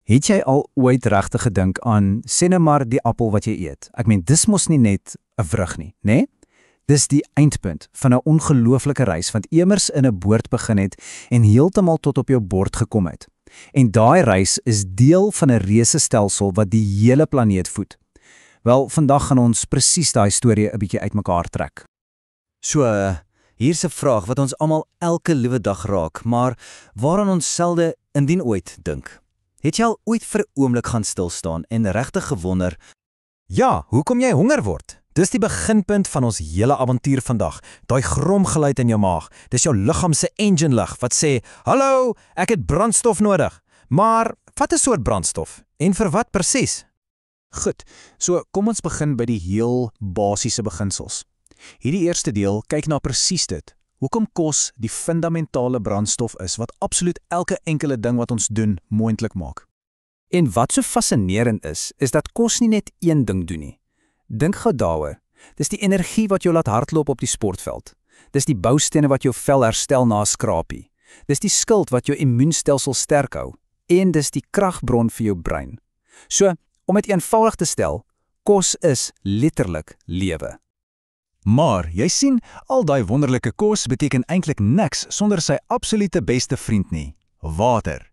Het jy al ooit regtig gedink aan, sê nou maar die appel wat jy eet? Ek meen, dis mos nie net 'n vrug nie, né? Dis die eindpunt van 'n ongelooflike reis wat iewers in 'n boord begin het en heeltemal tot op jou bord gekom het. En daai reis is deel van 'n reuse stelsel wat die hele planeet voed. Wel, vandag gaan ons presies daai storie 'n bietjie uitmekaar trek. So, hier's 'n vraag wat ons almal elke liewe dag raak, maar waaraan ons selde indien ooit dink. Het jy al ooit vir 'n oomblik gaan stil staan en regtig gewonder, ja, hoekom jy honger word? Dis die beginpunt van ons hele avontuur vandag. Daai gromgeluid in jou maag, dis jou liggaam se engine lig wat sê, "Hallo, ek het brandstof nodig." Maar wat 'n soort brandstof? En vir wat presies? Goed, so kom ons begin by die heel basiese beginsels. Hierdie eerste deel kyk na presies dit. Hoekom kos die fundamentale brandstof is wat absoluut elke enkele ding wat ons doen moontlik maak. En wat so fascinerend is dat kos nie net een ding doen nie. Dink gou daaroor. Dis die energie wat jou laat hardloop op die sportveld. Dis die boustene wat jou vel herstel na 'n skrapie. Dis die skild wat jou immuunstelsel sterk hou. En dis die kragbron vir jou brein. So, om dit eenvoudig te stel, kos is letterlik lewe. Maar, jy sien, al daai wonderlike kos beteken eintlik niks sonder sy absolute beste vriend nie, water.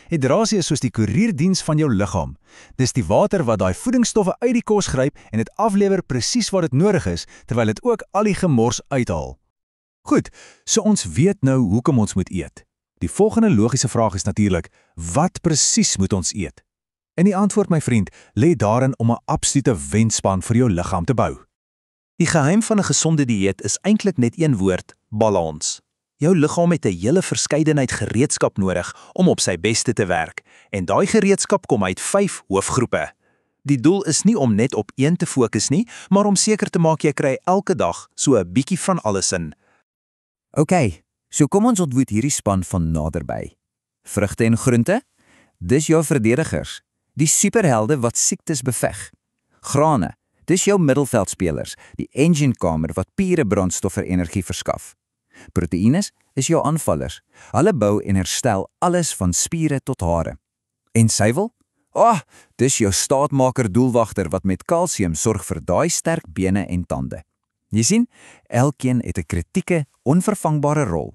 Hidrasie is soos die koerierdiens van jou liggaam. Dis die water wat daai voedingsstowwe uit die kos gryp en dit aflewer presies wat dit nodig is, terwyl dit ook al die gemors uithaal. Goed, so ons weet nou hoekom ons moet eet. Die volgende logiese vraag is natuurlik, wat presies moet ons eet? En die antwoord, my vriend, lê daarin om 'n absolute wenspan vir jou liggaam te bou. Die geheim van 'n gesonde dieet is eintlik net een woord, balans. Jou liggaam het 'n hele verskeidenheid gereedskap nodig om op sy beste te werk, en daai gereedskap kom uit 5 hoofgroepe. Die doel is nie om net op een te fokus nie, maar om seker te maak jy kry elke dag so 'n bietjie van alles in. OK, so kom ons ontmoet hierdie span van naderby. Vrugte en groente? Dis jou verdedigers, die superhelde wat siektes beveg. Grane, dis jou middelveldspelers, die enginekamer wat pure brandstof vir energie verskaf. Proteïnes is jou aanvallers. Hulle bou en herstel alles van spiere tot hare. En suiwel? Dis jou staatmaker doelwagter wat met kalsium sorg vir daai sterk bene en tande. Jy sien, elkeen het 'n kritieke, onvervangbare rol.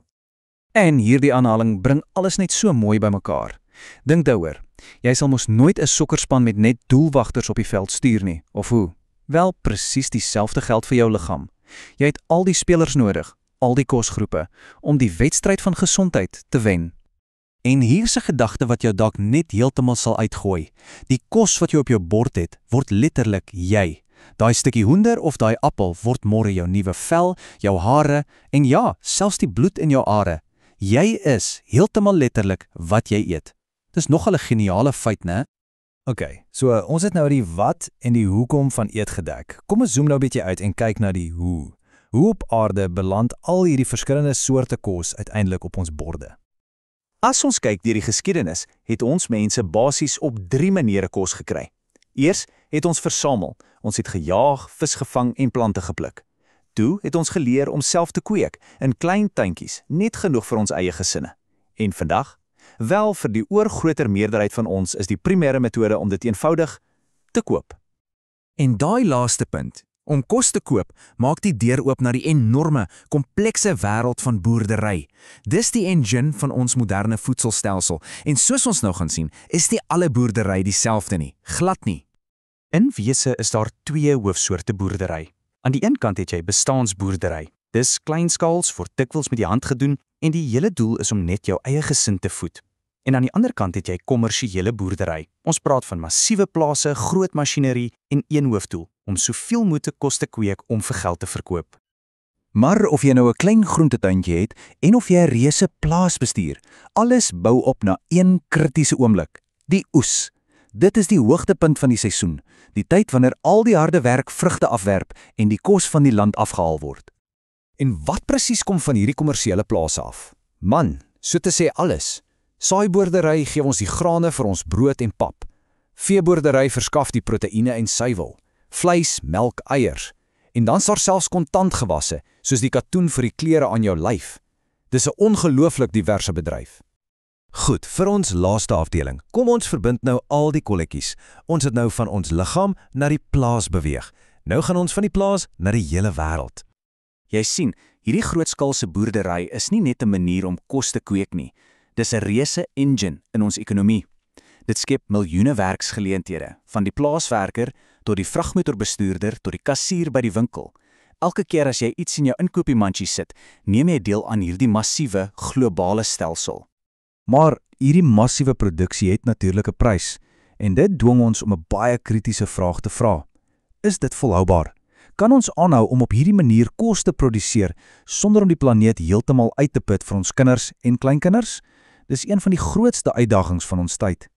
En hierdie aanhaling bring alles net so mooi bymekaar. Dink daaroor, jy sal mos nooit 'n sokkerspan met net doelwagters op die veld stuur nie, of hoe? Wel, presies dieselfde geld vir jou liggaam. Jy het al die spelers nodig, al die kosgroepe, om die wedstryd van gesondheid te wen. En hier's 'n gedagte wat jou dalk net heeltemal sal uitgooi. Die kos wat jy op jou bord het, word letterlik jy. Daai stukkie hoender of daai appel word môre jou nuwe vel, jou hare en ja, selfs die bloed in jou are. Jy is heeltemal letterlik wat jy eet. Dis nogal 'n geniale feit, né? OK, so ons het nou die wat en die hoekom van eet gedek. Kom ons zoom nou 'n bietjie uit en kyk na die hoe. Hoe op aarde beland al hierdie verskillende soorte kos uiteindelik op ons borde? As ons kyk deur die geskiedenis, het ons mense basies op 3 maniere kos gekry. Eers het ons versamel. Ons het gejaag, vis gevang en plante gepluk. Toe het ons geleer om self te kweek in klein tuintjies, net genoeg vir ons eie gesinne. En vandag? Wel, vir die oorgroter meerderheid van ons is die primêre metode om dit eenvoudig te koop. En daai laaste punt, om kos te koop, maak die deur oop na die enorme, komplekse wêreld van boerdery. Dis die engine van ons moderne voedselstelsel, en soos ons nou gaan sien, is nie alle boerdery dieselfde nie, glad nie. In wese is daar 2 hoofsoorte boerdery. Aan die een kant het jy bestaansboerdery. Dis kleinskaals, word dikwels met die hand gedoen, en die hele doel is om net jou eie gesin te voed. En aan die ander kant het jy kommersiële boerdery. Ons praat van massiewe plase, groot masjinerie en een hoofdoel, om soveel moeite kos te kweek om vir geld te verkoop. Maar of jy nou 'n klein groentetuintjie het en of jy 'n reuse plaas bestuur, alles bou op na een kritiese oomblik, die oes. Dit is die hoogtepunt van die seisoen, die tyd wanneer al die harde werk vrugte afwerp en die kos van die land afgehaal word. En wat presies kom van hierdie kommersiële plase af? Man, so te sê alles. Saaiboerdery gee ons die grane vir ons brood en pap. Veeboerdery verskaf die proteïene en suiwel. Vleis, melk, eiers. En dan's daar selfs kontantgewasse, soos die katoen vir die klere aan jou lyf. Dis 'n ongelooflik diverse bedryf. Goed, vir ons laaste afdeling. Kom ons verbind nou al die kolletjies. Ons het nou van ons liggaam na die plaas beweeg. Nou gaan ons van die plaas na die hele wêreld. Jy sien, hierdie grootskaalse boerdery is nie net 'n manier om kos te kweek nie. Dis 'n reuse engine in ons ekonomie. Dit skep miljoene werksgeleenthede, van die plaaswerker tot die vragmotorbestuurder tot die kassier by die winkel. Elke keer as jy iets in jou inkopiesmandjie sit, neem jy deel aan hierdie massiewe globale stelsel. Maar hierdie massiewe produksie het natuurlik 'n prys en dit dwing ons om 'n baie kritiese vraag te vra. Is dit volhoubaar? Kan ons aanhou om op hierdie manier kos te produseer sonder om die planeet heeltemal uit te put vir ons kinders en kleinkinders? Dis een van die grootste uitdagings van ons tyd.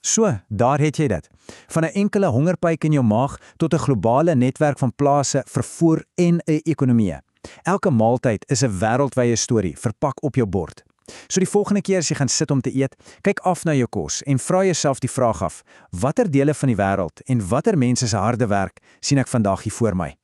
So, daar het jy dit. Van 'n enkele hongerpyk in jou maag tot 'n globale netwerk van plase, vervoer en 'n ekonomie. Elke maaltyd is 'n wêreldwye storie verpak op jou bord. So die volgende keer as jy gaan sit om te eet, kyk af na jou kos en vra jouself die vraag af: watter dele van die wêreld en watter mense se harde werk sien ek vandag hier voor my?